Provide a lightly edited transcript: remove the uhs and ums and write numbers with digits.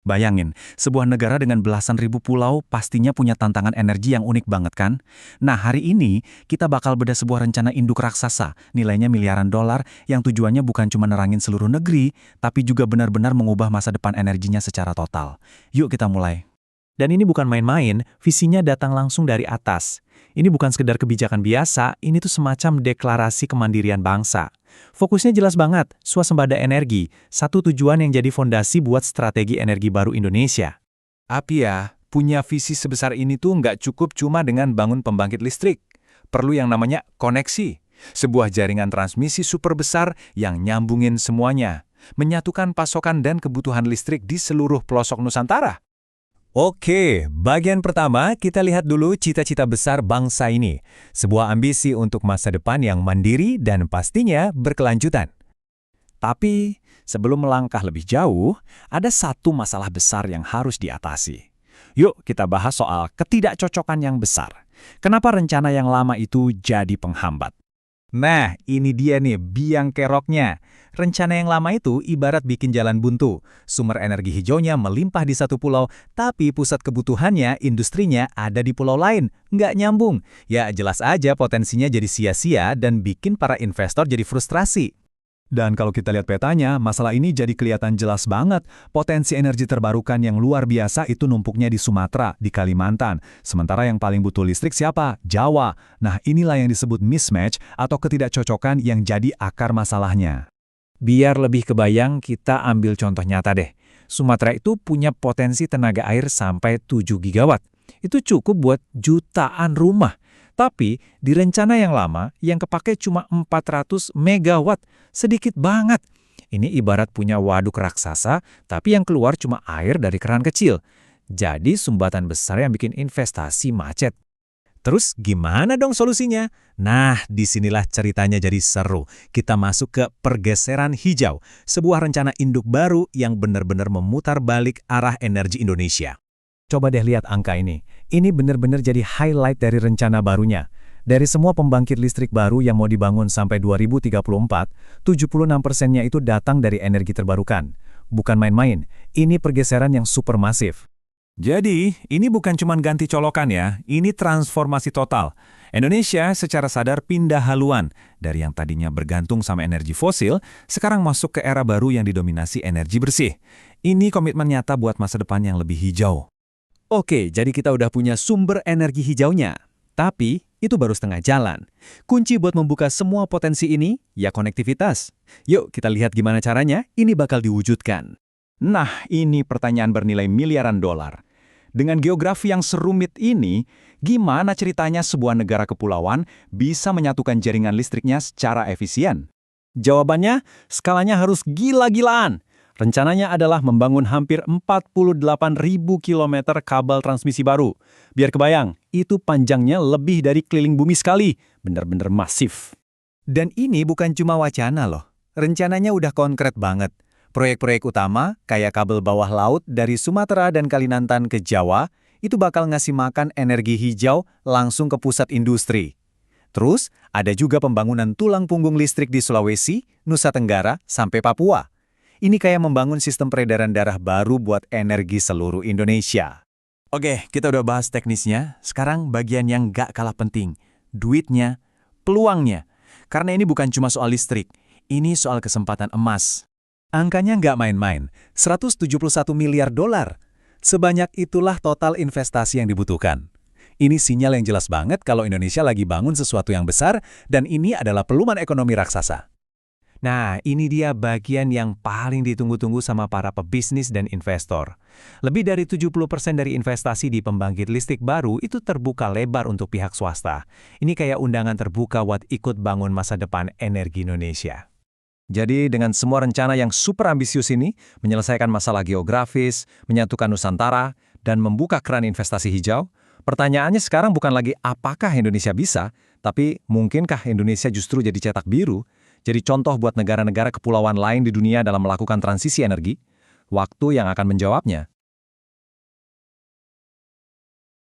Bayangin, sebuah negara dengan belasan ribu pulau pastinya punya tantangan energi yang unik banget kan? Nah, hari ini kita bakal bedah sebuah rencana induk raksasa, nilainya miliaran dolar, yang tujuannya bukan cuma nerangin seluruh negeri, tapi juga benar-benar mengubah masa depan energinya secara total. Yuk kita mulai. Dan ini bukan main-main, visinya datang langsung dari atas. Ini bukan sekedar kebijakan biasa, ini tuh semacam deklarasi kemandirian bangsa. Fokusnya jelas banget, swasembada energi, satu tujuan yang jadi fondasi buat strategi energi baru Indonesia. Tapi ya, punya visi sebesar ini tuh nggak cukup cuma dengan bangun pembangkit listrik. Perlu yang namanya koneksi. Sebuah jaringan transmisi super besar yang nyambungin semuanya. Menyatukan pasokan dan kebutuhan listrik di seluruh pelosok Nusantara. Oke, bagian pertama kita lihat dulu cita-cita besar bangsa ini. Sebuah ambisi untuk masa depan yang mandiri dan pastinya berkelanjutan. Tapi, sebelum melangkah lebih jauh, ada satu masalah besar yang harus diatasi. Yuk kita bahas soal ketidakcocokan yang besar. Kenapa rencana yang lama itu jadi penghambat? Nah, ini dia nih biang keroknya. Rencana yang lama itu ibarat bikin jalan buntu. Sumber energi hijaunya melimpah di satu pulau, tapi pusat kebutuhannya, industrinya ada di pulau lain. Nggak nyambung. Ya jelas aja potensinya jadi sia-sia dan bikin para investor jadi frustrasi. Dan kalau kita lihat petanya, masalah ini jadi kelihatan jelas banget. Potensi energi terbarukan yang luar biasa itu numpuknya di Sumatera, di Kalimantan. Sementara yang paling butuh listrik siapa? Jawa. Nah, inilah yang disebut mismatch atau ketidakcocokan yang jadi akar masalahnya. Biar lebih kebayang, kita ambil contoh nyata deh. Sumatera itu punya potensi tenaga air sampai 7 gigawatt. Itu cukup buat jutaan rumah. Tapi di rencana yang lama, yang kepake cuma 400 megawatt. Sedikit banget. Ini ibarat punya waduk raksasa, tapi yang keluar cuma air dari keran kecil. Jadi sumbatan besar yang bikin investasi macet. Terus gimana dong solusinya? Nah, disinilah ceritanya jadi seru. Kita masuk ke pergeseran hijau, sebuah rencana induk baru yang benar-benar memutar balik arah energi Indonesia. Coba deh lihat angka ini. Ini benar-benar jadi highlight dari rencana barunya. Dari semua pembangkit listrik baru yang mau dibangun sampai 2034, 76%-nya itu datang dari energi terbarukan. Bukan main-main, ini pergeseran yang supermasif. Jadi, ini bukan cuma ganti colokan ya, ini transformasi total. Indonesia secara sadar pindah haluan. Dari yang tadinya bergantung sama energi fosil, sekarang masuk ke era baru yang didominasi energi bersih. Ini komitmen nyata buat masa depan yang lebih hijau. Oke, jadi kita udah punya sumber energi hijaunya. Tapi, itu baru setengah jalan. Kunci buat membuka semua potensi ini, ya konektivitas. Yuk kita lihat gimana caranya, ini bakal diwujudkan. Nah, ini pertanyaan bernilai miliaran dolar. Dengan geografi yang serumit ini, gimana ceritanya sebuah negara kepulauan bisa menyatukan jaringan listriknya secara efisien? Jawabannya, skalanya harus gila-gilaan. Rencananya adalah membangun hampir 48.000 km kabel transmisi baru. Biar kebayang, itu panjangnya lebih dari keliling bumi sekali. Benar-benar masif. Dan ini bukan cuma wacana loh. Rencananya udah konkret banget. Proyek-proyek utama, kayak kabel bawah laut dari Sumatera dan Kalimantan ke Jawa, itu bakal ngasih makan energi hijau langsung ke pusat industri. Terus, ada juga pembangunan tulang punggung listrik di Sulawesi, Nusa Tenggara, sampai Papua. Ini kayak membangun sistem peredaran darah baru buat energi seluruh Indonesia. Oke, kita udah bahas teknisnya. Sekarang bagian yang gak kalah penting. Duitnya, peluangnya. Karena ini bukan cuma soal listrik. Ini soal kesempatan emas. Angkanya nggak main-main, 171 miliar dolar. Sebanyak itulah total investasi yang dibutuhkan. Ini sinyal yang jelas banget kalau Indonesia lagi bangun sesuatu yang besar dan ini adalah peluman ekonomi raksasa. Nah, ini dia bagian yang paling ditunggu-tunggu sama para pebisnis dan investor. Lebih dari 70% dari investasi di pembangkit listrik baru itu terbuka lebar untuk pihak swasta. Ini kayak undangan terbuka buat ikut bangun masa depan energi Indonesia. Jadi dengan semua rencana yang super ambisius ini, menyelesaikan masalah geografis, menyatukan Nusantara, dan membuka keran investasi hijau, pertanyaannya sekarang bukan lagi apakah Indonesia bisa, tapi mungkinkah Indonesia justru jadi cetak biru, jadi contoh buat negara-negara kepulauan lain di dunia dalam melakukan transisi energi? Waktu yang akan menjawabnya.